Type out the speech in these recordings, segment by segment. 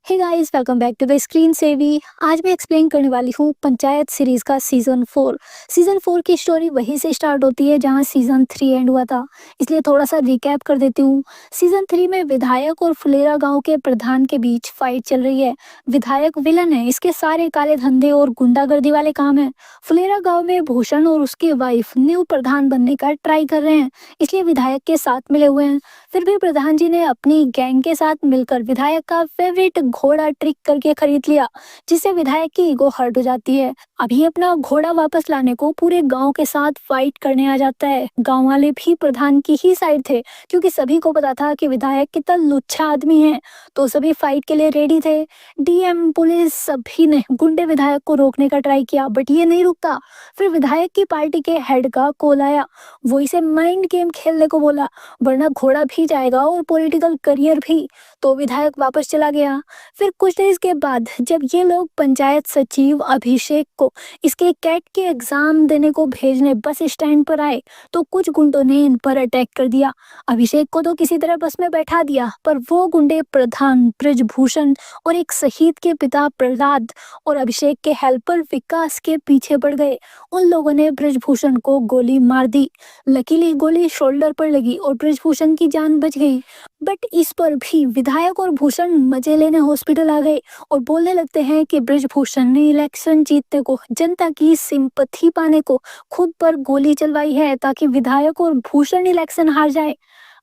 Hey guys, welcome back to the screen savvy. आज मैं explain करने वाली हूँ पंचायत सीरीज का सीजन 4 की स्टोरी वहीं से स्टार्ट होती है जहाँ सीजन 3 एंड हुआ था। इसलिए थोड़ा सा रिकैप कर देती हूँ। सीजन 3 में विधायक और फुलेरा गांव के प्रधान के बीच फाइट चल रही है। विधायक विलन है, इसके सारे काले धंधे और गुंडागर्दी वाले काम है। फुलेरा गांव में भूषण और उसकी वाइफ न्यू प्रधान बनने का ट्राई कर रहे हैं, इसलिए विधायक के साथ मिले हुए हैं। फिर भी प्रधान जी ने अपनी गैंग के साथ मिलकर विधायक का फेवरेट घोड़ा ट्रिक करके खरीद लिया, जिससे विधायक की ईगो हर्ट हो जाती है। अभी अपना घोड़ा वापस लाने को पूरे गांव के साथ फाइट करने आ जाता है। गांव वाले भी प्रधान की ही साइड थे, क्योंकि सभी को पता था कि विधायक कितना लुच्चा आदमी है, तो सभी फाइट के लिए रेडी थे। डीएम, पुलिस, सभी ने गुंडे विधायक को रोकने का ट्राई किया, बट ये नहीं रुकता। फिर विधायक की पार्टी के हेड का कॉल आया। वो इसे माइंड गेम खेलने को बोला, वरना घोड़ा भी जाएगा और पॉलिटिकल करियर भी। तो विधायक वापस चला गया। फिर कुछ देर के बाद जब ये लोग पंचायत सचिव अभिषेक को इसके कैट के एग्जाम देने को भेजने बस स्टैंड पर आए, तो कुछ गुंडों ने इन पर अटैक कर दिया। अभिषेक को तो किसी तरह बस में बैठा दिया, पर वो गुंडे प्रधान ब्रजभूषण और एक शहीद के पिता प्रहलाद और अभिषेक के हेल्पर विकास के पीछे पड़ गए। उन लोगों ने ब्रजभूषण को गोली मार दी। लकीली गोली शोल्डर पर लगी और ब्रजभूषण की जान बच गई। बट इस पर भी विधायक और भूषण मजे लेने हॉस्पिटल आ गए और बोलने लगते हैं कि ब्रजभूषण ने इलेक्शन जीतने को, जनता की सिंपैथी पाने को खुद पर गोली चलवाई है, ताकि विधायक और भूषण इलेक्शन हार जाए।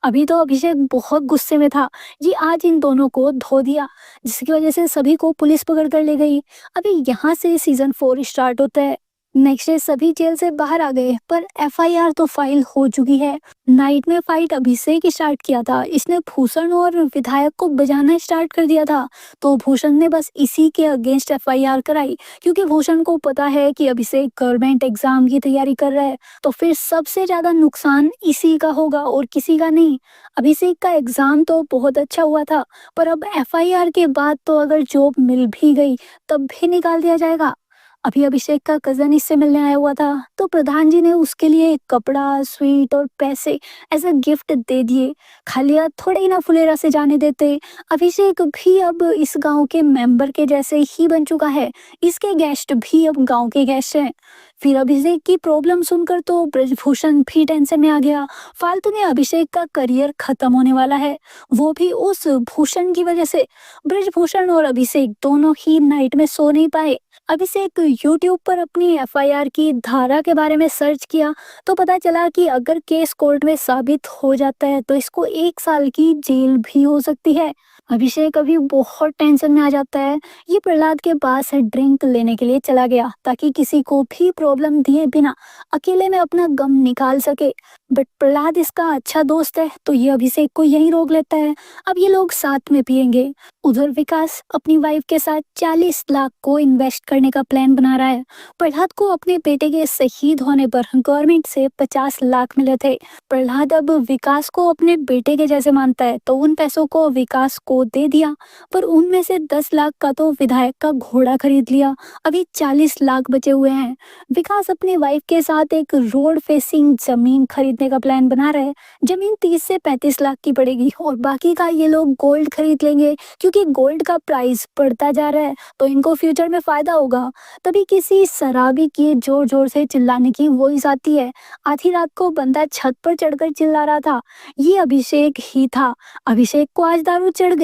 अभी तो अभिषेक बहुत गुस्से में था। जी आज इन दोनों को धो दिया, जिसकी वजह से सभी को पुलिस पकड़ कर ले गई। अभी यहाँ से सीजन 4 स्टार्ट होता है। नेक्स्ट डे सभी जेल से बाहर आ गए, पर एफआईआर तो फाइल हो चुकी है। नाइट में फाइट अभिषेक स्टार्ट किया था, इसने भूषण और विधायक को बजाना स्टार्ट कर दिया था। तो भूषण ने बस इसी के अगेंस्ट एफआईआर कराई, क्योंकि भूषण को पता है कि अभिषेक गवर्नमेंट एग्जाम की तैयारी कर रहा है, तो फिर सबसे ज्यादा नुकसान इसी का होगा और किसी का नहीं। अभिषेक का एग्जाम तो बहुत अच्छा हुआ था, पर अब एफआईआर के बाद तो अगर जॉब मिल भी गई तब भी निकाल दिया जाएगा। अभी अभिषेक का कजन इससे मिलने आया हुआ था, तो प्रधान जी ने उसके लिए एक कपड़ा, स्वीट और पैसे एज अ गिफ्ट दे दिए। खाली हाथ थोड़े ही ना फुलेरा से जाने देते। अभिषेक भी अब इस गांव के मेंबर के जैसे ही बन चुका है। इसके गेस्ट भी अब गांव के गेस्ट हैं। फिर अभिषेक की प्रॉब्लम सुनकर तो ब्रजभूषण भी टेंशन में आ गया। फालतू में अभिषेक का करियर खत्म होने वाला है, वो भी उस भूषण की वजह से। ब्रजभूषण और अभिषेक दोनों ही नाइट में सो नहीं पाए। अभिषेक यूट्यूब पर अपनी एफआईआर की धारा के बारे में सर्च किया, तो पता चला कि अगर केस कोर्ट में साबित हो जाता है तो इसको 1 साल की जेल भी हो सकती है। अभिषेक अभी बहुत टेंशन में आ जाता है। ये प्रहलाद के पास ड्रिंक लेने के लिए चला गया, ताकि किसी को भी प्रॉब्लम दिए बिना अकेले में अपना गम निकाल सके। बट प्रहलाद इसका अच्छा दोस्त है, तो ये अभिषेक को यहीं रोक लेता है। अब ये लोग साथ में पियेंगे। उधर विकास अपनी वाइफ के साथ 40 लाख को इन्वेस्ट करने का प्लान बना रहा है। प्रहलाद को अपने बेटे के शहीद होने पर गवर्नमेंट से 50 लाख मिले थे। प्रहलाद अब विकास को अपने बेटे के जैसे मानता है, तो उन पैसों को विकास को दे दिया, पर उनमें से 10 लाख का तो विधायक का घोड़ा खरीद लिया। अभी 40 लाख बचे हुए हैं। विकास अपनी वाइफ के साथ एक रोड फेसिंग जमीन खरीदने का प्लान बना रहा है। जमीन 30 से 35 लाख की पड़ेगी और बाकी का ये लोग गोल्ड खरीद लेंगे, क्योंकि गोल्ड का प्राइस बढ़ता जा रहा है, तो इनको फ्यूचर में फायदा होगा। तभी किसी शराबी की जोर जोर से चिल्लाने की वॉइस आती है। आधी रात को बंदा छत पर चढ़कर चिल्ला रहा था, ये अभिषेक ही था। अभिषेक को आज दारू चढ़ गई।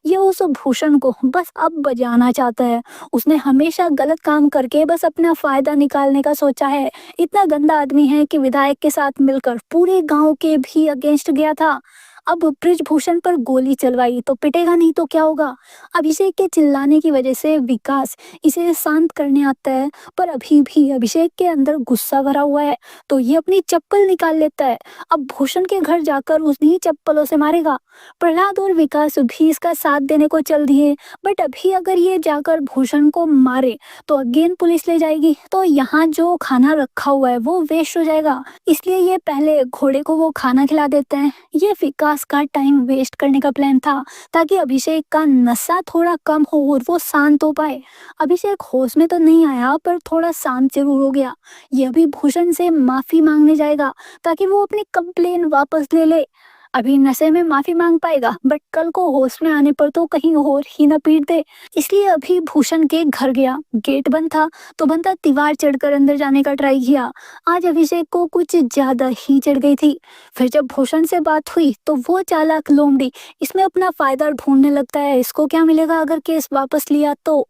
ये उस भूषण को बस अब बजाना चाहता है। उसने हमेशा गलत काम करके बस अपना फायदा निकालने का सोचा है। इतना गंदा आदमी है कि विधायक के साथ मिलकर पूरे गांव के भी अगेंस्ट गया था। अब ब्रजभूषण पर गोली चलवाई तो पिटेगा नहीं तो क्या होगा। अभिषेक के चिल्लाने की वजह से विकास इसे शांत करने आता है, पर अभी भी अभिषेक के अंदर गुस्सा भरा हुआ है, तो ये अपनी चप्पल निकाल लेता है। अब भूषण के घर जाकर उन्हीं चप्पलों से मारेगा। प्रहलाद और विकास भी इसका साथ देने को चल दिए, बट अभी अगर ये जाकर भूषण को मारे तो अगेन पुलिस ले जाएगी, तो यहाँ जो खाना रखा हुआ है वो वेस्ट हो जाएगा। इसलिए ये पहले घोड़े को वो खाना खिला देते हैं। ये विकास का टाइम वेस्ट करने का प्लान था, ताकि अभिषेक का नशा थोड़ा कम हो और वो शांत हो पाए। अभिषेक होश में तो नहीं आया, पर थोड़ा शांत जरूर हो गया। ये अभी भूषण से माफी मांगने जाएगा, ताकि वो अपनी कंप्लेन वापस ले ले। अभी नशे में माफी मांग पाएगा, बट कल को होश में आने पर तो कहीं और ही न पीट दे। इसलिए अभी भूषण के घर गया। गेट बंद था तो बंदा दीवार चढ़कर अंदर जाने का ट्राई किया। आज अभिषेक को कुछ ज्यादा ही चढ़ गई थी। फिर जब भूषण से बात हुई तो वो चालाक लोमड़ी इसमें अपना फायदा ढूंढने लगता है। इसको क्या मिलेगा अगर केस वापस लिया तो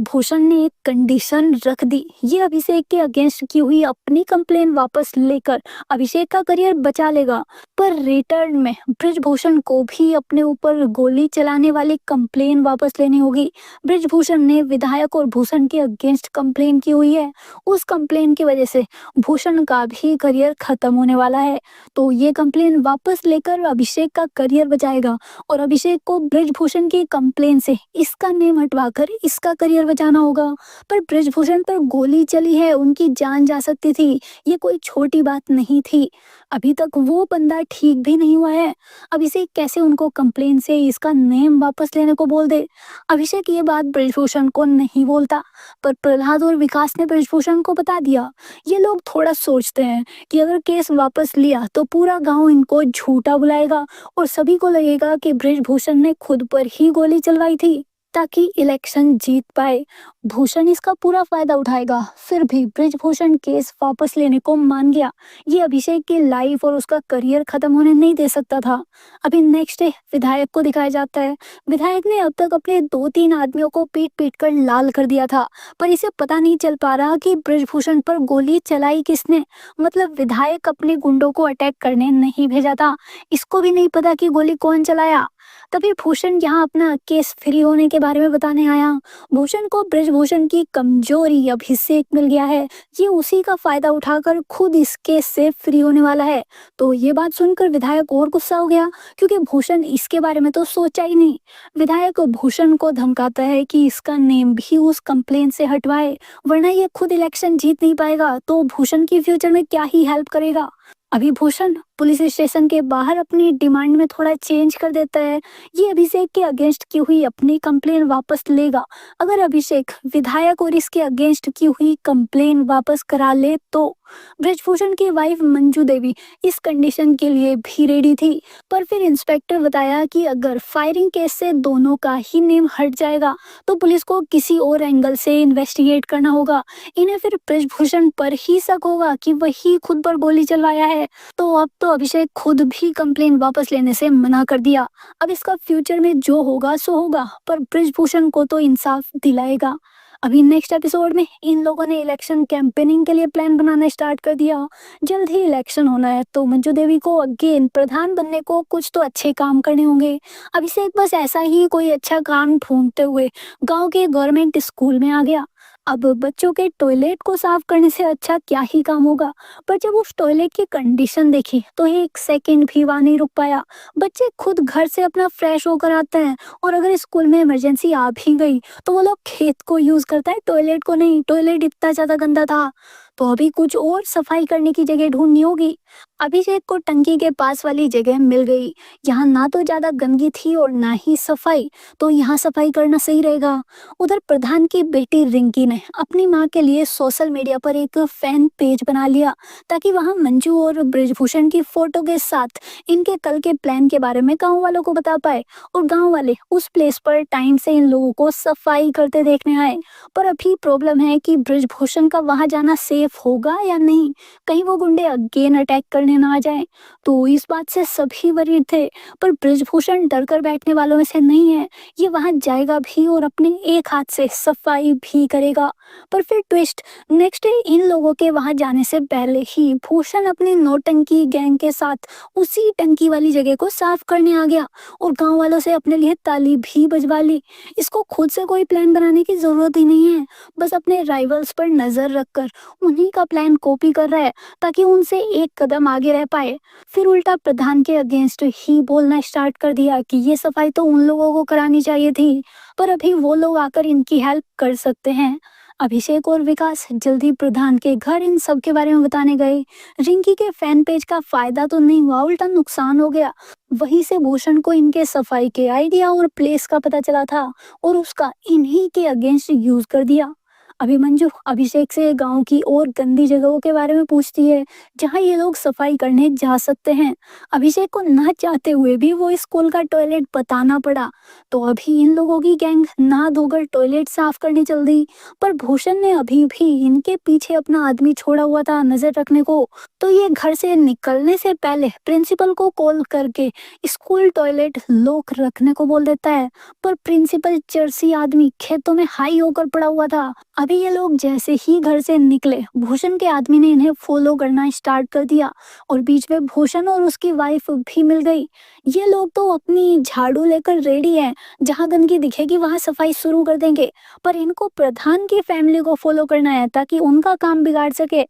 भूषण ने एक कंडीशन रख दी। ये अभिषेक के अगेंस्ट की हुई अपनी कंप्लेन वापस लेकर अभिषेक का करियर बचा लेगा, पर रिटर्न में ब्रिजभूषण को भी अपने ऊपर गोली चलाने वाली कंप्लेन वापस लेनी होगी। ब्रिजभूषण ने विधायक और भूषण के अगेंस्ट कंप्लेन की हुई है। उस कंप्लेन की वजह से भूषण का भी करियर खत्म होने वाला है, तो ये कंप्लेन वापस लेकर अभिषेक का करियर बचाएगा और अभिषेक को ब्रिजभूषण की कंप्लेन से इसका नेम हटवाकर इसका करियर बचाना होगा। पर ब्रिजभूषण पर गोली चली है, उनकी जान जा सकती थी, ये कोई छोटी बात नहीं थी। अभी तक वो बंदा ठीक भी नहीं हुआ है। अभिषेक कैसे उनको कंप्लेन से इसका नेम वापस लेने को बोल दे। अभिषेक ये बात ब्रिजभूषण को नहीं बोलता, पर प्रहलाद और विकास ने ब्रिजभूषण को बता दिया। ये लोग थोड़ा सोचते हैं कि अगर केस वापस लिया तो पूरा गांव इनको झूठा बुलाएगा और सभी को लगेगा कि ब्रिजभूषण ने खुद पर ही गोली चलवाई थी ताकि इलेक्शन जीत पाए। भूषण इसका पूरा फायदा उठाएगा। फिर भी ब्रिजभूषण केस वापस लेने को मान गया। ये अभिषेक की लाइफ और उसका करियर खत्म होने नहीं दे सकता था। अभी नेक्स्ट डे विधायक को दिखाया जाता है। विधायक ने अब तक अपने 2-3 आदमियों को पीट पीट कर लाल कर दिया था, पर इसे पता नहीं चल पा रहा कि ब्रिजभूषण पर गोली चलाई किसने। मतलब विधायक अपने गुंडों को अटैक करने नहीं भेजा था, इसको भी नहीं पता कि गोली कौन चलाया। तभी भूषण यहाँ अपना केस फ्री होने के बारे में बताने आया। भूषण को ब्रिजभूषण की कमजोरी अभिषेक मिल गया है। ये उसी का फायदा उठाकर खुद इस केस से फ्री होने वाला है। तो ये बात सुनकर विधायक और गुस्सा हो गया, क्योंकि भूषण इसके बारे में तो सोचा ही नहीं। विधायक भूषण को धमकाता है कि इसका नेम भी उस कंप्लेन से हटवाए, वरना ये खुद इलेक्शन जीत नहीं पाएगा तो भूषण की फ्यूचर में क्या ही हेल्प करेगा। अभी भूषण पुलिस स्टेशन के बाहर अपनी डिमांड में थोड़ा चेंज कर देता है। ये अभिषेक के अगेंस्ट की हुई अपनी कंप्लेन वापस लेगा। अगर अभिषेक विधायक और इसके अगेंस्ट की हुई कंप्लेन वापस करा ले तो ब्रिजभूषण की वाइफ मंजू देवी इस कंडीशन के लिए भी रेडी थी। पर फिर इंस्पेक्टर बताया कि अगर फायरिंग केस से दोनों का ही नेम हट जाएगा तो पुलिस को किसी और एंगल से इन्वेस्टिगेट करना होगा। इन्हें फिर ब्रिजभूषण पर ही शक होगा कि वही खुद पर गोली चलवाया है। तो अब तो अभिषेक खुद भी कंप्लेन वापस लेने से मना कर दिया। अब इसका फ्यूचर में जो होगा सो होगा, पर ब्रिजभूषण को तो इंसाफ दिलाएगा। अभी नेक्स्ट एपिसोड में इन लोगों ने इलेक्शन कैंपेनिंग के लिए प्लान बनाना स्टार्ट कर दिया। जल्द ही इलेक्शन होना है तो मंजू देवी को अगेन प्रधान बनने को कुछ तो अच्छे काम करने होंगे। अभिषेक बस ऐसा ही कोई अच्छा काम ढूंढते हुए गांव के गवर्नमेंट स्कूल में आ गया। अब बच्चों के टॉयलेट को साफ करने से अच्छा क्या ही काम होगा। पर जब उस टॉयलेट की कंडीशन देखी तो एक सेकंड भी वहां नहीं रुक पाया। बच्चे खुद घर से अपना फ्रेश होकर आते हैं, और अगर स्कूल में इमरजेंसी आ भी गई तो वो लोग खेत को यूज करता है, टॉयलेट को नहीं। टॉयलेट इतना ज्यादा गंदा था तो अभी कुछ और सफाई करने की जगह ढूंढनी होगी। अभिषेक को टंकी के पास वाली जगह मिल गई। यहाँ ना तो ज्यादा गंदगी थी और ना ही सफाई, तो यहाँ सफाई करना सही रहेगा। उधर प्रधान की बेटी रिंकी ने अपनी माँ के लिए सोशल मीडिया पर एक फैन पेज बना लिया, ताकि वहाँ मंजू और ब्रिजभूषण की फोटो के साथ इनके कल के प्लान के बारे में गाँव वालों को बता पाए और गाँव वाले उस प्लेस पर टाइम से इन लोगों को सफाई करते देखने आए। पर अभी प्रॉब्लम है कि ब्रिजभूषण का वहां जाना सेफ होगा या नहीं, कहीं वो गुंडे अगेन अटैक करने ना आ जाए। तो इस बात से सभी वरीड थे, पर ब्रिजभूषण डर कर बैठने वालों में से नहीं है। ये वहां जाएगा भी और अपने एक हाथ से सफाई भी करेगा। पर फिर ट्विस्ट, नेक्स्ट डे इन लोगों के वहां जाने से पहले ही भूषण अपनी नौटंकी गैंग के साथ उसी टंकी वाली जगह को साफ करने आ गया और गांव वालों से अपने लिए ताली भी बजवा ली। इसको खुद से कोई प्लान बनाने की जरूरत ही नहीं है, बस अपने राइवल्स पर नजर रखकर उन्हीं का प्लान कॉपी कर रहा है ताकि उनसे एक कदम आगे रह पाए। फिर उल्टा प्रधान के अगेंस्ट ही बोलना स्टार्ट कर दिया कि ये सफाई तो उन लोगों को करानी चाहिए थी, पर अभी वो लोग आकर इनकी हेल्प कर सकते हैं। अभिषेक और विकास जल्दी प्रधान के घर इन सब के बारे में बताने गए। रिंकी के फैन पेज का फायदा तो नहीं हुआ, उल्टा नुकसान हो गया। वहीं से भूषण को इनके सफाई के आइडिया और प्लेस का पता चला था और उसका इन्हीं के अगेंस्ट यूज कर दिया। अभी मंजू अभिषेक से गांव की और गंदी जगहों के बारे में पूछती है जहां ये लोग सफाई करने जा सकते हैं। अभिषेक को ना चाहते हुए भी वो स्कूल का टॉयलेट बताना पड़ा। तो अभी इन लोगों की गैंग नहा धोकर टॉयलेट साफ करने चल दी। पर भूषण ने अभी भी इनके पीछे अपना आदमी छोड़ा हुआ था नजर रखने को। तो ये घर से निकलने से पहले प्रिंसिपल को कॉल करके स्कूल टॉयलेट लॉक रखने को बोल देता है। पर प्रिंसिपल चर्सी आदमी खेतों में हाई होकर पड़ा हुआ था। अभी ये लोग जैसे ही घर से निकले भूषण के आदमी ने इन्हें फॉलो करना स्टार्ट कर दिया और बीच में भूषण और उसकी वाइफ भी मिल गई। ये लोग तो अपनी झाड़ू लेकर रेडी हैं, जहां गंदगी दिखेगी वहां सफाई शुरू कर देंगे। पर इनको प्रधान की फैमिली को फॉलो करना है ताकि उनका काम बिगाड़ सके।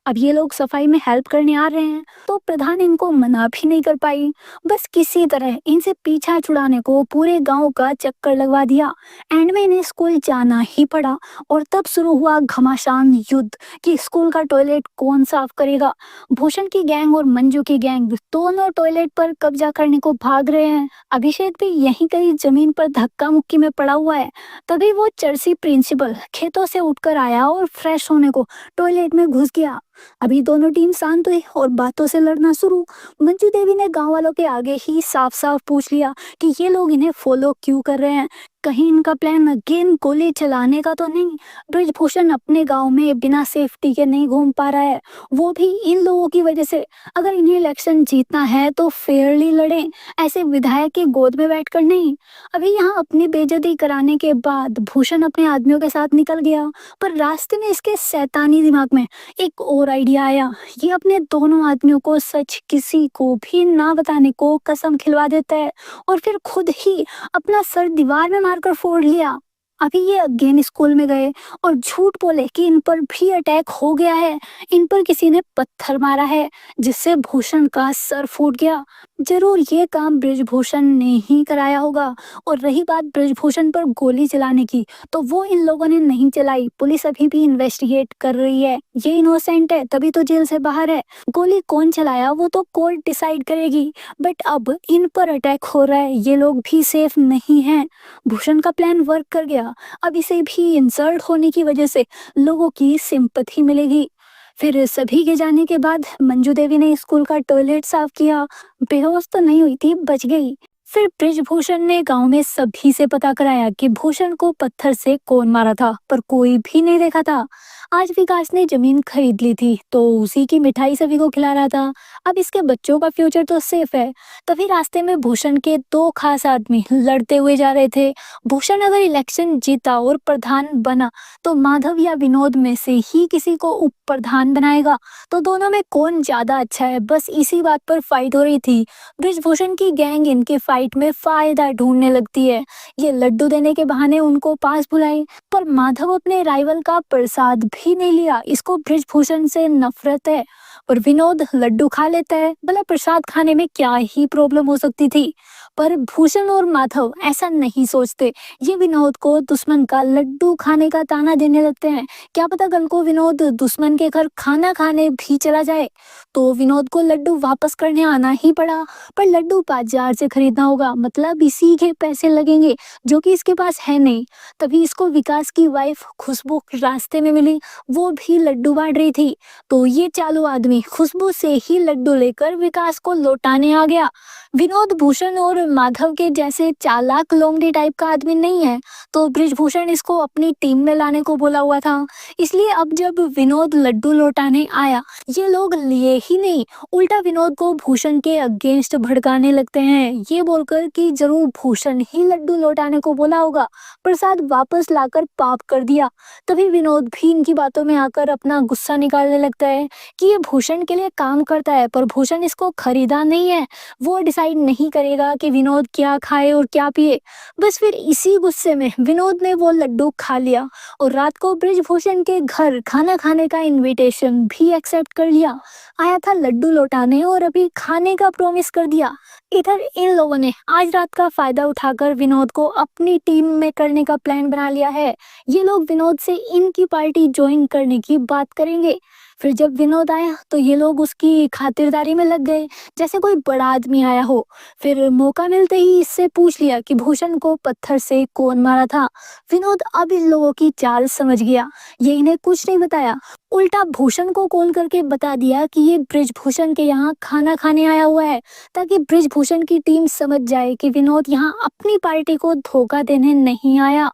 अब ये लोग सफाई में हेल्प करने आ रहे हैं तो प्रधान इनको मना भी नहीं कर पाई। बस किसी तरह इनसे पीछा छुड़ाने को पूरे गांव का चक्कर लगवा दिया। एंड में इन्हें स्कूल जाना ही पड़ा और तब शुरू हुआ घमासान युद्ध कि स्कूल का टॉयलेट कौन साफ करेगा। भूषण की गैंग और मंजू की गैंग दोनों टॉयलेट पर कब्जा करने को भाग रहे हैं। अभिषेक भी यहीं कहीं जमीन पर धक्का मुक्की में पड़ा हुआ है। तभी वो चर्सी प्रिंसिपल खेतों से उठकर आया और फ्रेश होने को टॉयलेट में घुस गया। अभी दोनों टीम शांत हुई और बातों से लड़ना शुरू। मंजू देवी ने गांव वालों के आगे ही साफ साफ पूछ लिया कि ये लोग इन्हें फॉलो क्यों कर रहे हैं, कहीं इनका प्लान अगेन गोली चलाने का तो नहीं। ब्रिजभूषण अपने गांव में बिना सेफ्टी के नहीं घूम पा रहा है, वो भी इन लोगों की वजह से। अगर इन्हें इलेक्शन जीतना है तो फेयरली लड़े, ऐसे विधायक के गोद में बैठकर नहीं। अभी यहाँ अपनी बेइज्जती कराने के बाद भूषण अपने आदमियों के साथ निकल गया। पर रास्ते में इसके शैतानी दिमाग में एक और आइडिया आया। ये अपने दोनों आदमियों को सच किसी को भी ना बताने को कसम खिलवा देता है और फिर खुद ही अपना सर दीवार में मारकर फोड़ लिया। अभी ये अगेन स्कूल में गए और झूठ बोले कि इन पर भी अटैक हो गया है, इन पर किसी ने पत्थर मारा है जिससे भूषण का सर फूट गया। जरूर ये काम ब्रिजभूषण ने ही कराया होगा। और रही बात ब्रिजभूषण पर गोली चलाने की, तो वो इन लोगों ने नहीं चलाई। पुलिस अभी भी इन्वेस्टिगेट कर रही है। ये इनोसेंट है तभी तो जेल से बाहर है। गोली कौन चलाया वो तो कोर्ट डिसाइड करेगी। बट अब इन पर अटैक हो रहा है, ये लोग भी सेफ नहीं हैं। भूषण का प्लान वर्क कर गया। अब इसे भी इंसल्ट होने की वजह से लोगों की सिंपैथी मिलेगी। फिर सभी के जाने के बाद मंजू देवी ने स्कूल का टॉयलेट साफ किया। बेहोश तो नहीं हुई थी, बच गई। फिर ब्रिजभूषण ने गांव में सभी से पता कराया कि भूषण को पत्थर से कौन मारा था, पर कोई भी नहीं देखा था। आज विकास ने जमीन खरीद ली थी तो उसी की मिठाई सभी को खिला रहा था। अब इसके बच्चों का फ्यूचर तो सेफ है। तभी रास्ते में भूषण के दो खास आदमी लड़ते हुए जा रहे थे। भूषण अगर इलेक्शन जीता और प्रधान बना तो माधव या विनोद में से ही किसी को उप प्रधान बनाएगा। तो दोनों में कौन ज्यादा अच्छा है, बस इसी बात पर फाइट हो रही थी। ब्रिजभूषण की गैंग इनके फाइट में फायदा ढूंढने लगती है। ये लड्डू देने के बहाने उनको पास बुलाई। पर माधव अपने राइवल का प्रसाद भी नहीं लिया, इसको ब्रिजभूषण से नफरत है। और विनोद लड्डू खा लेता है, भला प्रसाद खाने में क्या ही प्रॉब्लम हो सकती थी। पर भूषण और माधव ऐसा नहीं सोचते। ये विनोद को दुश्मन का लड्डू खाने का ताना देने लगते हैं। क्या पता कल को विनोद दुश्मन के घर खाना खाने भी चला जाए। तो विनोद को लड्डू वापस करने आना ही पड़ा। पर लड्डू बाजार से खरीदना होगा, मतलब इसी के पैसे लगेंगे जो कि इसके पास है नहीं। तभी इसको विकास की वाइफ खुशबू रास्ते में मिली, वो भी लड्डू बांट रही थी। तो ये चालू आदमी खुशबू से ही लड्डू लेकर विकास को लौटाने आ गया। विनोद भूषण और माधव के जैसे चालाक लोंगड़ी टाइप का आदमी नहीं है, तो ब्रिजभूषण इसको अपनी टीम में लाने को बोला हुआ था। इसलिए अब जब विनोद लड्डू लौटाने आया, ये लोग लिए ही नहीं, उल्टा विनोद को भूषण के अगेंस्ट भड़काने लगते हैं, ये बोलकर कि जरूर भूषण ही लड्डू लौटाने को बोला होगा, प्रसाद वापस लाकर पाप कर दिया। तभी विनोद भी इनकी बातों में आकर अपना गुस्सा निकालने लगता है कि ये भूषण के लिए काम करता है, पर भूषण इसको खरीदा नहीं है। वो डिसाइड नहीं करेगा कि विनोद क्या खाए और क्या पिए। बस फिर इसी गुस्से में विनोद ने वो लड्डू खा लिया और रात को ब्रिजभूषण के घर खाना खाने का इनविटेशन भी एक्सेप्ट कर लिया। आया था लड्डू लौटाने और अभी खाने का प्रॉमिस कर दिया। इधर इन लोगों ने आज रात का फायदा उठाकर विनोद को अपनी टीम में करने का प्लान बना लिया है। ये लोग विनोद से इनकी पार्टी ज्वाइन करने की बात करेंगे। फिर जब विनोद आया तो ये लोग उसकी खातिरदारी में लग गए, जैसे कोई बड़ा आदमी आया हो। फिर मौका मिलते ही इससे पूछ लिया कि भूषण को पत्थर से कौन मारा था। विनोद अब इन लोगों की चाल समझ गया। ये इन्हें कुछ नहीं बताया, उल्टा भूषण को कॉल करके बता दिया कि ये ब्रिजभूषण के यहाँ खाना खाने आया हुआ है, ताकि ब्रिजभूषण की टीम समझ जाए कि विनोद यहाँ अपनी पार्टी को धोखा देने नहीं आया।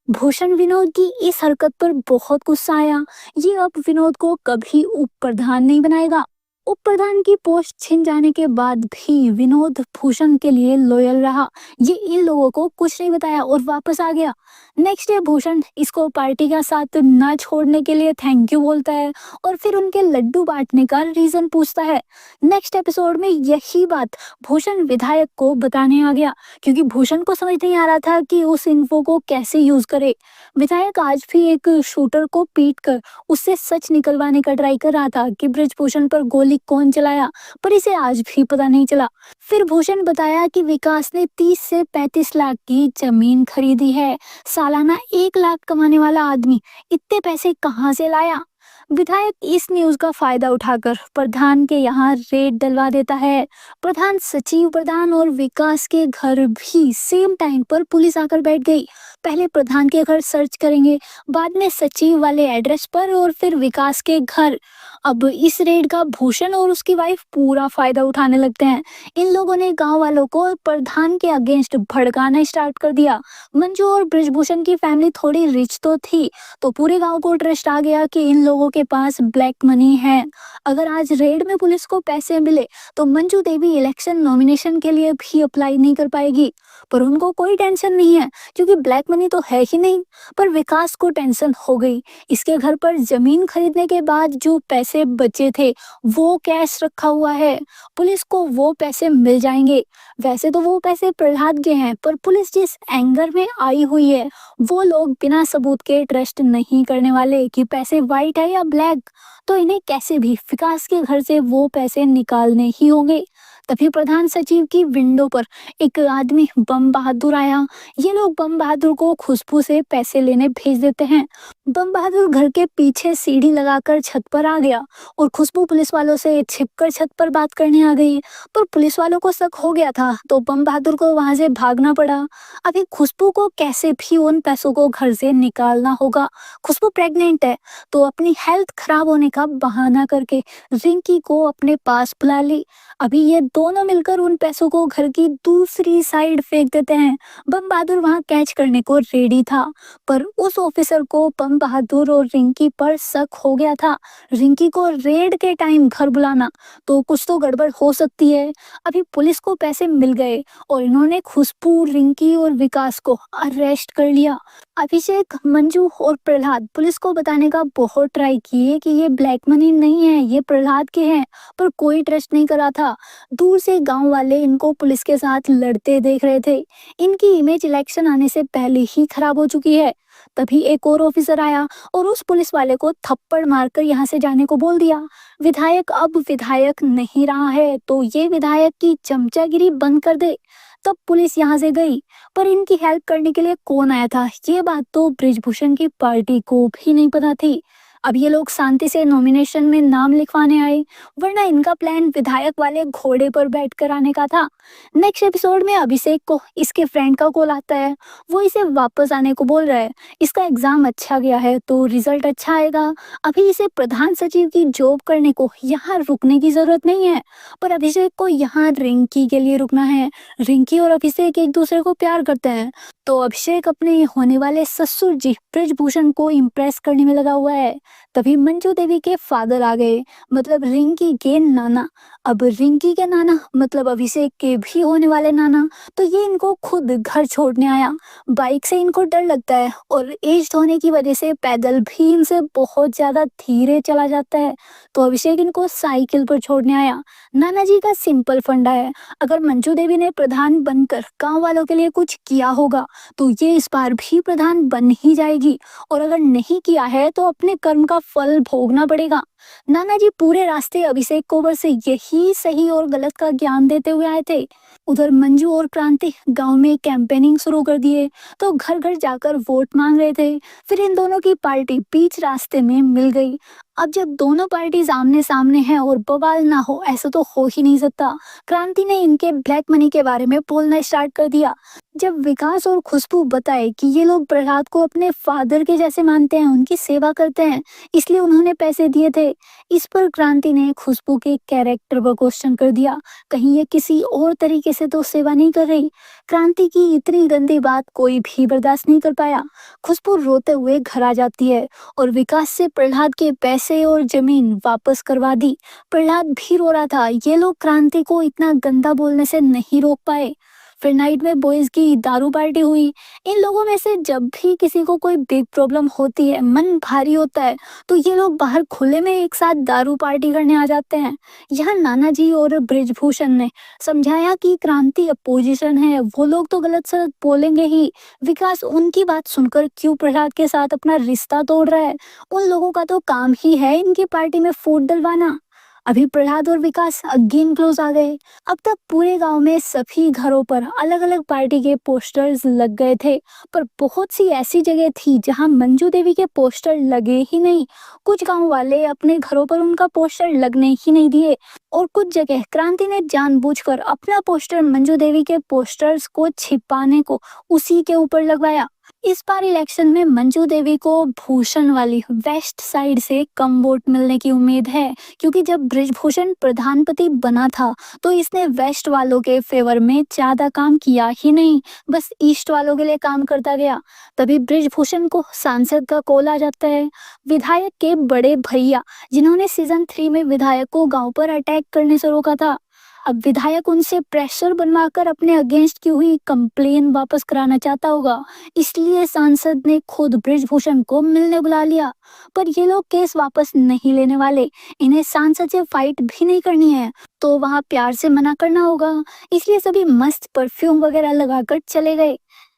भूषण विनोद की इस हरकत पर बहुत गुस्सा आया। ये अब विनोद को कभी उप प्रधान नहीं बनाएगा। उप प्रधान की पोस्ट छिन जाने के बाद भी विनोद भूषण के लिए लॉयल रहा। ये इन लोगों को कुछ नहीं बताया और वापस आ गया। नेक्स्ट डे भूषण इसको पार्टी का साथ न छोड़ने के लिए थैंक यू बोलता है और फिर उनके लड्डू बांटने का रीजन पूछता है। नेक्स्ट एपिसोड में यही बात भूषण विधायक को बताने आ गया, क्योंकि भूषण को समझ नहीं आ रहा था कि उस इन्फो को कैसे यूज करे। विधायक आज भी एक शूटर को पीट कर उससे सच निकलवाने का ट्राई कर रहा था कि ब्रिजभूषण पर गोली कौन चलाया, पर इसे आज भी पता नहीं चला। फिर भूषण बताया कि विकास ने 30 से 35 लाख की जमीन खरीदी है। सालाना 1 लाख कमाने वाला आदमी इतने पैसे कहाँ से लाया। विधायक इस न्यूज का फायदा उठाकर प्रधान के यहाँ रेड डलवा देता है। प्रधान, सचिव प्रधान और विकास के घर भी सेम टाइम पर पुलिस आकर बैठ गई। पहले प्रधान के घर सर्च करेंगे, बाद में सचिव वाले एड्रेस पर और फिर विकास के घर। अब इस रेड का भूषण और उसकी वाइफ पूरा फायदा उठाने लगते हैं। इन लोगों ने गांव वालों को प्रधान के अगेंस्ट भड़काना स्टार्ट कर दिया। मंजू और ब्रिजभूषण की फैमिली थोड़ी रिच तो थी, तो पूरे गांव को ट्रस्ट आ गया कि इन लोगों के पास ब्लैक मनी है। अगर आज रेड में पुलिस को पैसे मिले तो मंजू देवी इलेक्शन नॉमिनेशन के लिए भी अप्लाई नहीं कर पाएगी, पर उनको कोई टेंशन नहीं है क्योंकि ब्लैक मनी तो है ही नहीं। पर विकास को टेंशन हो गई। इसके घर पर जमीन खरीदने के बाद जो पैसे बचे थे वो कैश रखा हुआ है, पुलिस को वो पैसे मिल जाएंगे। वैसे तो वो पैसे प्रहलाद के हैं, पर पुलिस जिस एंगर में आई हुई है वो लोग बिना सबूत के ट्रस्ट नहीं करने वाले कि पैसे वाइट है या ब्लैक, तो इन्हें कैसे भी विकास के घर से वो पैसे निकालने ही होंगे। तभी प्रधान सचिव की विंडो पर एक आदमी बम बहादुर आया। ये लोग बम बहादुर को खुशबू से पैसे लेने भेज देते हैं। बम बहादुर घर के पीछे सीढ़ी लगाकर छत पर आ गया और खुशबू पुलिस वालों से छिपकर छत पर बात करने आ गई। पर पुलिस वालों को शक हो गया था तो बम बहादुर को वहां से भागना पड़ा। अभी खुशबू को कैसे भी उन पैसों को घर से निकालना होगा। खुशबू प्रेग्नेंट है तो अपनी हेल्थ खराब होने का बहाना करके रिंकी को अपने पास बुला ली। अभी ये दोनों मिलकर उन पैसों को घर की दूसरी साइड फेंक देते हैं। बम बहादुर वहां कैच करने को रेडी था, पर उस ऑफिसर को बम बहादुर और रिंकी पर शक हो गया था। रिंकी को रेड के टाइम घर बुलाना, तो कुछ तो गड़बड़ हो सकती है। अभी पुलिस को पैसे मिल गए और इन्होंने खुशबू, रिंकी और विकास को अरेस्ट कर लिया। अभिषेक, मंजू और प्रहलाद पुलिस को बताने का बहुत ट्राई किए कि ये ब्लैक मनी नहीं है, ये प्रहलाद के हैं, पर कोई ट्रस्ट नहीं करा था। दूर से गांव वाले इनको पुलिस के साथ लड़ते देख रहे थे। इनकी इमेज इलेक्शन आने से पहले ही खराब हो चुकी है। तभी एक और ऑफिसर आया और उस पुलिस वाले को थप्पड़ मारकर यहाँ से जाने को बोल दिया। विधायक अब विधायक नहीं रहा है, तो ये विधायक की चमचागिरी बंद कर दे। तब पुलिस यहाँ से गई, पर इनकी हेल्प करने के लिए कौन आया था ये बात तो ब्रिजभूषण की पार्टी को भी नहीं पता थी। अब ये लोग शांति से नॉमिनेशन में नाम लिखवाने आए, वरना इनका प्लान विधायक वाले घोड़े पर बैठकर आने का था। नेक्स्ट एपिसोड में अभिषेक को इसके फ्रेंड का कॉल आता है। वो इसे वापस आने को बोल रहा है। इसका एग्जाम अच्छा गया है तो रिजल्ट अच्छा आएगा। अभी इसे प्रधान सचिव की जॉब करने को यहाँ रुकने की जरूरत नहीं है, पर अभिषेक को यहाँ रिंकी के लिए रुकना है। रिंकी और अभिषेक एक दूसरे को प्यार करते हैं, तो अभिषेक अपने होने वाले ससुर जी ब्रिजभूषण को इम्प्रेस करने में लगा हुआ है। तभी मंजू देवी के फादर आ गए, मतलब रिंकी के नाना। अब रिंकी के नाना मतलब अभिषेक के भी होने वाले नाना, तो ये इनको खुद घर छोड़ने आया। बाइक से इनको डर लगता है और एज होने की वजह से पैदल भी इनसे बहुत ज्यादा धीरे चला जाता है, तो अभिषेक इनको साइकिल पर छोड़ने आया। नाना जी का सिंपल फंडा है, अगर मंजू देवी ने प्रधान बनकर गांव वालों के लिए कुछ किया होगा तो ये इस बार भी प्रधान बन ही जाएगी, और अगर नहीं किया है तो अपने कर्म का फल भोगना पड़ेगा। नाना जी पूरे रास्ते अभिषेक कोवर से यही सही और गलत का ज्ञान देते हुए आए थे। उधर मंजू और क्रांति गांव में कैंपेनिंग शुरू कर दिए, तो घर घर जाकर वोट मांग रहे थे। फिर इन दोनों की पार्टी बीच रास्ते में मिल गई। अब जब दोनों पार्टीज आमने सामने हैं और बवाल ना हो, ऐसा तो हो ही नहीं सकता। क्रांति ने इनके ब्लैक मनी के बारे में बोलना स्टार्ट कर दिया। जब विकास और खुशबू बताए कि ये लोग प्रहलाद को अपने फादर के जैसे मानते हैं, उनकी सेवा करते हैं, इसलिए उन्होंने पैसे दिए थे। इस पर क्रांति ने खुशबू के कैरेक्टर पर क्वेश्चन कर दिया, कहीं ये किसी और तरीके से तो सेवा नहीं कर रही। क्रांति की इतनी गंदी बात कोई भी बर्दाश्त नहीं कर पाया। खुशबू रोते हुए घर आ जाती है और विकास से प्रहलाद के पैसे और जमीन वापस करवा दी। प्रहलाद भी रो रहा था। ये लोग क्रांति को इतना गंदा बोलने से नहीं रोक पाए। फिर नाइट में बॉयज की दारू पार्टी हुई। इन लोगों में से जब भी किसी को कोई बिग प्रॉब्लम होती है, मन भारी होता है, तो ये लोग बाहर खुले में एक साथ दारू पार्टी करने आ जाते हैं। यहाँ नाना जी और ब्रिजभूषण ने समझाया कि क्रांति अपोजिशन है, वो लोग तो गलत सलत बोलेंगे ही। विकास उनकी बात सुनकर क्यों प्रहलाद के साथ अपना रिश्ता तोड़ रहा है? उन लोगों का तो काम ही है इनकी पार्टी में फूट डलवाना। अभी प्रहलाद और विकास अगेन क्लोज आ गए। अब तक पूरे गांव में सभी घरों पर अलग अलग पार्टी के पोस्टर्स लग गए थे, पर बहुत सी ऐसी जगह थी जहां मंजू देवी के पोस्टर लगे ही नहीं। कुछ गांव वाले अपने घरों पर उनका पोस्टर लगने ही नहीं दिए, और कुछ जगह क्रांति ने जानबूझकर अपना पोस्टर मंजू देवी के पोस्टर्स को छिपाने को उसी के ऊपर लगवाया। इस बार इलेक्शन में मंजू देवी को भूषण वाली वेस्ट साइड से कम वोट मिलने की उम्मीद है, क्योंकि जब ब्रिजभूषण प्रधानपति बना था तो इसने वेस्ट वालों के फेवर में ज्यादा काम किया ही नहीं, बस ईस्ट वालों के लिए काम करता गया। तभी ब्रिजभूषण को सांसद का कॉल आ जाता है। विधायक के बड़े भैया, जिन्होंने सीजन 3 में विधायक को गांव पर अटैक करने से रोका था, अब विधायक उनसे प्रेशर बनवाकर अपने अगेंस्ट की हुई कंप्लेन वापस कराना चाहता होगा, इसलिए सांसद ने खुद ब्रिजभूषण को मिलने बुला लिया। पर ये लोग केस वापस नहीं लेने वाले, इन्हें सांसद से फाइट भी नहीं करनी है, तो वहां प्यार से मना करना होगा, इसलिए सभी मस्त परफ्यूम वगैरह लगाकर चले गए।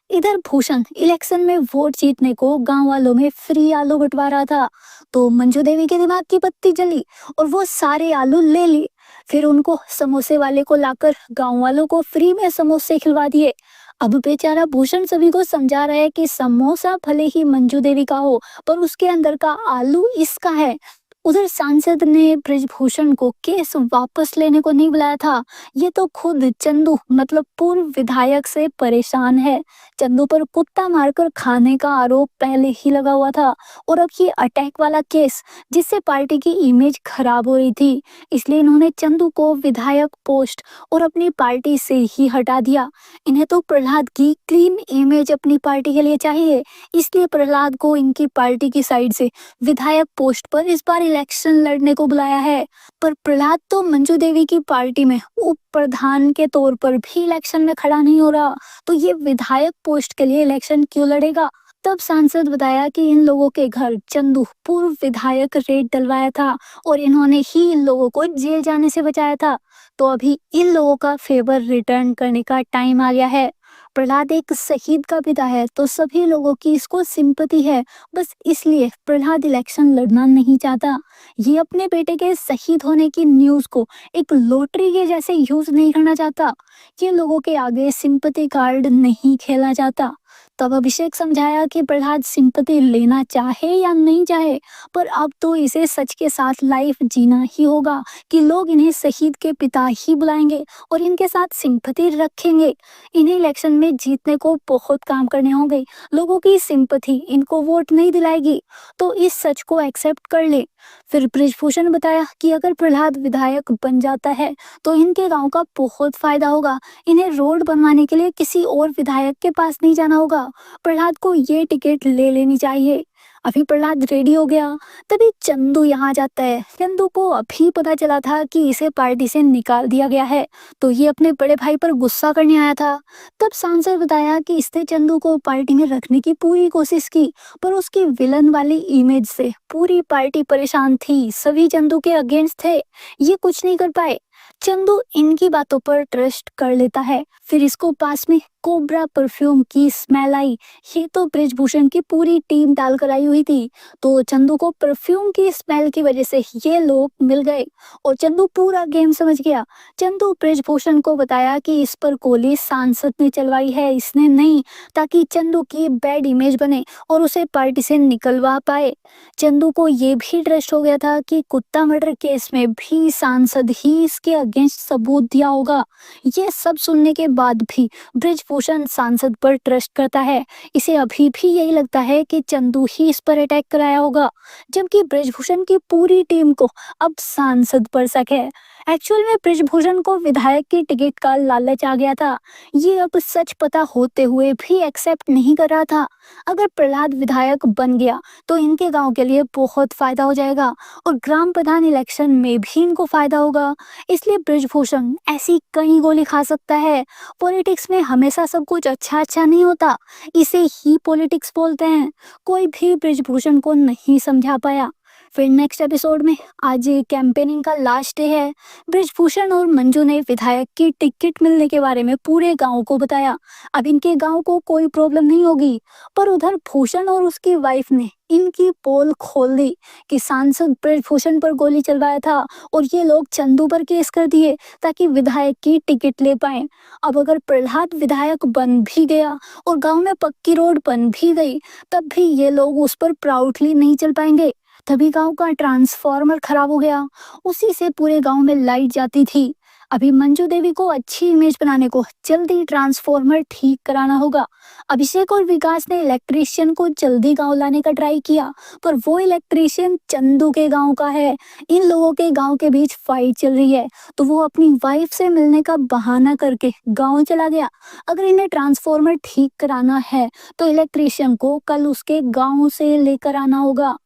इधर भूषण इलेक्शन में वोट जीतने को गांव वालों में फ्री आलू बंटवा रहा था, तो मंजू देवी के दिमाग की बत्ती जली और वो सारे आलू ले लिए। फिर उनको समोसे वाले को लाकर गांव वालों को फ्री में समोसे खिलवा दिए। अब बेचारा भूषण सभी को समझा रहा है कि समोसा भले ही मंजू देवी का हो, पर उसके अंदर का आलू इसका है। उधर सांसद ने ब्रिजभूषण को केस वापस लेने को नहीं बुलाया था, ये तो खुद चंदू मतलब पूर्व विधायक से परेशान है। चंदू पर कुत्ता मारकर खाने का आरोप पहले ही लगा हुआ था, और अब ये अटैक वाला केस, जिससे पार्टी की इमेज खराब हो रही थी, इसलिए इन्होंने चंदू को विधायक पोस्ट और अपनी पार्टी से ही हटा दिया। इन्हें तो प्रहलाद की क्लीन इमेज अपनी पार्टी के लिए चाहिए, इसलिए प्रहलाद को इनकी पार्टी की साइड से विधायक पोस्ट पर इस बार इलेक्शन लड़ने को बुलाया है। पर प्रहलाद तो मंजू देवी की पार्टी में उप प्रधान के तौर पर भी इलेक्शन में खड़ा नहीं हो रहा, तो ये विधायक पोस्ट के लिए इलेक्शन क्यों लड़ेगा? तब सांसद बताया कि इन लोगों के घर चंदू पूर्व विधायक रेड डलवाया था और इन्होंने ही इन लोगों को जेल जाने से बचाया था, तो अभी इन लोगों का फेवर रिटर्न करने का टाइम आ गया है। प्रहलाद एक शहीद का पिता है, तो सभी लोगों की इसको सिंपैथी है, बस इसलिए प्रहलाद इलेक्शन लड़ना नहीं चाहता। ये अपने बेटे के शहीद होने की न्यूज को एक लॉटरी के जैसे यूज नहीं करना चाहता। ये लोगों के आगे सिंपैथी कार्ड नहीं खेला जाता। तब अभिषेक समझाया कि प्रहलाद सिंपैथी लेना चाहे या नहीं चाहे, पर अब तो इसे सच के साथ लाइफ जीना ही होगा कि लोग इन्हें शहीद के पिता ही बुलाएंगे और इनके साथ सिंपैथी रखेंगे। इन्हें इलेक्शन में जीतने को बहुत काम करने होंगे, लोगों की सिंपैथी इनको वोट नहीं दिलाएगी, तो इस सच को एक्सेप्ट कर ले। फिर ब्रिजभूषण ने बताया कि अगर प्रहलाद विधायक बन जाता है तो इनके गांव का बहुत फायदा होगा, इन्हें रोड बनवाने के लिए किसी और विधायक के पास नहीं जाना होगा, प्रहलाद को ये टिकट ले लेनी चाहिए। अभी प्रहलाद रेडी हो गया, तभी चंदू यहाँ जाता है। चंदू को अभी पता चला था कि इसे पार्टी से निकाल दिया गया है, तो ये अपने बड़े भाई पर गुस्सा करने आया था। तब सांसद बताया कि इसने चंदू को पार्टी में रखने की पूरी कोशिश की, पर उसकी विलन वाली इमेज से पूरी पार्टी परेशान थी, सभी चंदू के अगेंस्ट थे, ये कुछ नहीं कर पाए। चंदू इनकी बातों पर ट्रस्ट कर लेता है, फिर इसको पास में कोबरा परफ्यूम की स्मेल आई। ये तो ब्रिजभूषण की पूरी टीम डालकर आई हुई थी। तो चंदू को परफ्यूम की स्मेल की वजह से ये लोग मिल गए और चंदू पूरा गेम समझ गया। चंदू ब्रिजभूषण को बताया कि इस पर गोली सांसद ने चलवाई है, इसने नहीं, ताकि चंदू की बैड इमेज बने और उसे पार्टी से निकलवा पाए। चंदू को ये भी ट्रस्ट हो गया था कि कुत्ता मर्डर केस में भी सांसद ही इसके अगेंस्ट सबूत दिया होगा। ये सब सुनने के बाद भी ब्रिजभूषण सांसद पर ट्रस्ट करता है। इसे अभी भी यही लगता है कि चंदू ही इस पर अटैक कराया होगा, जबकि ब्रिजभूषण की पूरी टीम को अब सांसद पर शक है। एक्चुअल में ब्रिजभूषण को विधायक की टिकट का लालच आ गया था। ये अब सच पता होते हुए भी एक्सेप्ट नहीं कर रहा था। अगर प्रहलाद विधायक बन गया तो इनके गांव के लिए बहुत फायदा हो जाएगा और ग्राम प्रधान इलेक्शन में भी इनको फायदा होगा। इसलिए ब्रिजभूषण ऐसी कई गोली खा सकता है। पॉलिटिक्स में हमेशा सब कुछ अच्छा अच्छा नहीं होता, इसे ही पॉलिटिक्स बोलते हैं। कोई भी ब्रिजभूषण को नहीं समझा पाया। फिर नेक्स्ट एपिसोड में, आज कैंपेनिंग का लास्ट डे है, ब्रिजभूषण और मंजू ने विधायक की टिकट मिलने के बारे में पूरे गांव को बताया। अब इनके गांव को कोई प्रॉब्लम नहीं होगी। पर उधर भूषण और उसकी वाइफ ने इनकी पोल खोल दी कि सांसद ब्रिजभूषण पर गोली चलवाया था और ये लोग चंदू पर केस कर दिए ताकि विधायक की टिकट ले पाए। अब अगर प्रहलाद विधायक बन भी गया और गांव में पक्की रोड बन भी गई, तब भी ये लोग उस पर प्राउडली नहीं चल पाएंगे। तभी गांव का ट्रांसफार्मर खराब हो गया, उसी से पूरे गांव में लाइट जाती थी। अभी मंजू देवी को अच्छी इमेज बनाने को जल्दी ट्रांसफार्मर ठीक कराना होगा। अभिषेक और विकास ने इलेक्ट्रीशियन को जल्दी गांव लाने का ट्राई किया, पर वो इलेक्ट्रीशियन चंदू के गांव का है। इन लोगों के गांव के बीच फाइट चल रही है, तो वो अपनी वाइफ से मिलने का बहाना करके गांव चला गया। अगर इन्हें ट्रांसफार्मर ठीक कराना है तो इलेक्ट्रीशियन को कल उसके गांव से लेकर आना होगा,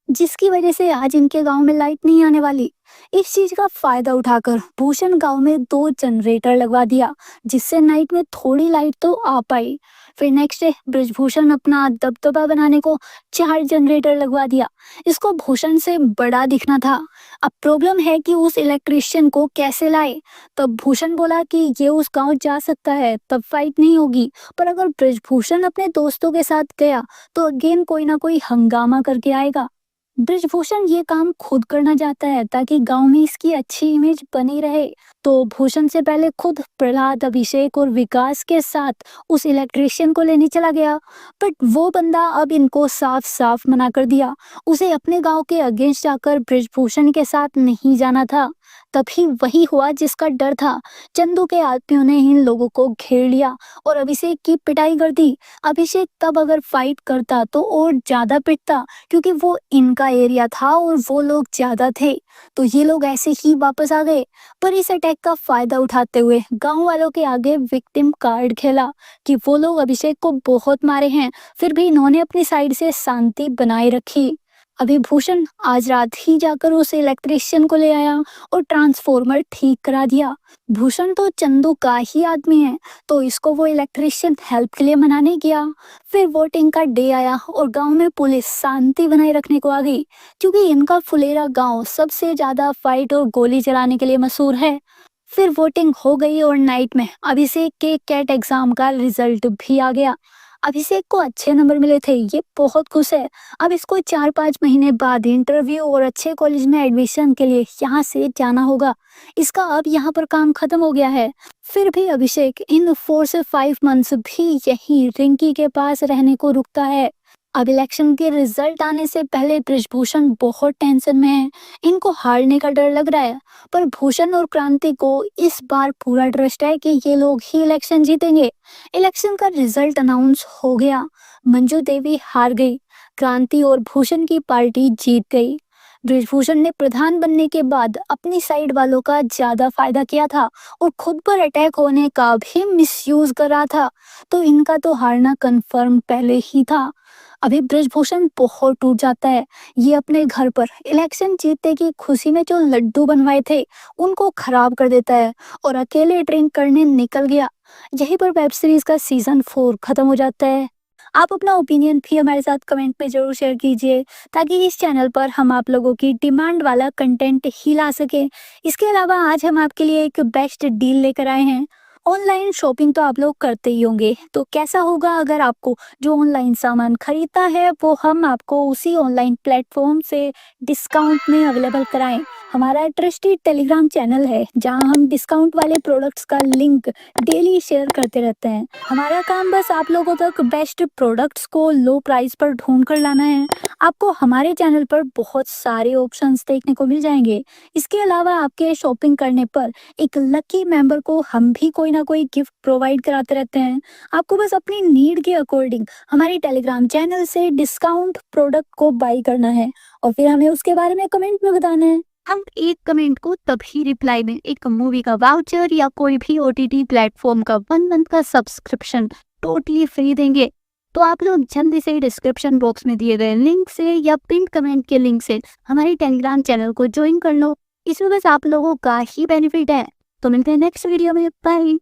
जिसकी वजह से आज इनके गांव में लाइट नहीं आने वाली। इस चीज का फायदा उठाकर भूषण गांव में 2 जनरेटर लगवा दिया, जिससे नाइट में थोड़ी लाइट तो आ पाई। फिर नेक्स्ट डे ब्रिजभूषण अपना दबदबा बनाने को 4 जनरेटर लगवा दिया। इसको भूषण से बड़ा दिखना था। अब प्रॉब्लम है कि उस इलेक्ट्रिशियन को कैसे लाए। तब भूषण बोला कि ये उस गांव जा सकता है, तब फाइट नहीं होगी। पर अगर ब्रिजभूषण अपने दोस्तों के साथ गया तो अगेन कोई ना कोई हंगामा करके आएगा। ब्रिजभूषण ये काम खुद करना चाहता है ताकि गांव में इसकी अच्छी इमेज बनी रहे। तो भूषण से पहले खुद प्रहलाद, अभिषेक और विकास के साथ उस इलेक्ट्रिशियन को लेने चला गया, बट वो बंदा अब इनको साफ साफ मना कर दिया। उसे अपने गांव के अगेंस्ट जाकर ब्रिजभूषण के साथ नहीं जाना था। तभी वही हुआ जिसका डर था। चंदू के आदमियों ने इन लोगों को घेर लिया और अभिषेक की पिटाई कर दी। अभिषेक तब अगर फाइट करता तो और ज्यादा पिटता, क्योंकि वो इनका एरिया था और वो लोग ज्यादा थे। तो ये लोग ऐसे ही वापस आ गए। पर इस अटैक का फायदा उठाते हुए गांव वालों के आगे विक्टिम कार्ड खेला कि वो लोग अभिषेक को बहुत मारे हैं, फिर भी इन्होंने अपनी साइड से शांति बनाए रखी। अभी भूषण आज रात ही जाकर उस इलेक्ट्रिशियन को ले आया और ट्रांसफॉर्मर ठीक करा दिया। भूषण तो चंदू का ही आदमी है, तो इसको वो इलेक्ट्रिशियन हेल्प के लिए मना नहीं किया। फिर वोटिंग का डे आया और गांव में पुलिस शांति बनाए रखने को आ गई, क्योंकि इनका फुलेरा गांव सबसे ज्यादा फाइट और गोली चलाने के लिए मशहूर है। फिर वोटिंग हो गई और नाइट में अभिषेक के कैट एग्जाम का रिजल्ट भी आ गया। अभिषेक को अच्छे नंबर मिले थे, ये बहुत खुश है। अब इसको 4-5 महीने बाद इंटरव्यू और अच्छे कॉलेज में एडमिशन के लिए यहाँ से जाना होगा। इसका अब यहाँ पर काम खत्म हो गया है। फिर भी अभिषेक इन 4 से 5 मंथ्स भी यही रिंकी के पास रहने को रुकता है। अब इलेक्शन के रिजल्ट आने से पहले ब्रिजभूषण बहुत टेंशन में है। इनको हारने का डर लग रहा है, पर भूषण और क्रांति को इस बार पूरा ट्रस्ट है कि ये लोग ही इलेक्शन जीतेंगे। इलेक्शन का रिजल्ट अनाउंस हो गया। मंजू देवी हार गई, क्रांति और भूषण की पार्टी जीत गई। ब्रिजभूषण ने प्रधान बनने के बाद अपनी साइड वालों का ज्यादा फायदा किया था और खुद पर अटैक होने का भी मिसयूज कर रहा था, तो इनका तो हारना कंफर्म पहले ही था। अभी ब्रिजभूषण बहुत टूट जाता है। ये अपने घर पर इलेक्शन जीतने की खुशी में जो लड्डू बनवाए थे उनको खराब कर देता है और अकेले ड्रिंक करने निकल गया। यहीं पर वेब सीरीज का सीजन 4 खत्म हो जाता है। आप अपना ओपिनियन भी हमारे साथ कमेंट में जरूर शेयर कीजिए, ताकि इस चैनल पर हम आप लोगों की डिमांड वाला कंटेंट ही ला सके। इसके अलावा आज हम आपके लिए एक बेस्ट डील लेकर आए हैं। ऑनलाइन शॉपिंग तो आप लोग करते ही होंगे, तो कैसा होगा अगर आपको जो ऑनलाइन सामान खरीदता है वो हम आपको उसी ऑनलाइन प्लेटफॉर्म से डिस्काउंट में अवेलेबल कराएं। हमारा ट्रस्टेड टेलीग्राम चैनल है जहां हम डिस्काउंट वाले प्रोडक्ट्स का लिंक डेली शेयर करते रहते हैं। हमारा काम बस आप लोगों तक बेस्ट प्रोडक्ट्स को लो प्राइस पर ढूंढ कर लाना है। आपको हमारे चैनल पर बहुत सारे ऑप्शंस देखने को मिल जाएंगे। इसके अलावा आपके शॉपिंग करने पर एक लकी मेंबर को हम भी कोई ना कोई गिफ्ट प्रोवाइड कराते रहते हैं। आपको बस अपनी नीड के अकॉर्डिंग हमारे टेलीग्राम चैनल से डिस्काउंट प्रोडक्ट को बाई करना है और फिर हमें उसके बारे में कमेंट में बताना है। हम एक कमेंट को तभी रिप्लाई में एक मूवी का वाउचर या कोई भी ओटीटी प्लेटफॉर्म का 1 मंथ का सब्सक्रिप्शन टोटली फ्री देंगे। तो आप लोग जल्दी से डिस्क्रिप्शन बॉक्स में दिए गए लिंक से या पिन कमेंट के लिंक से हमारे टेलीग्राम चैनल को ज्वाइन कर लो। इसमें बस आप लोगों का ही बेनिफिट है। तो मिलते हैं नेक्स्ट वीडियो में। बाय।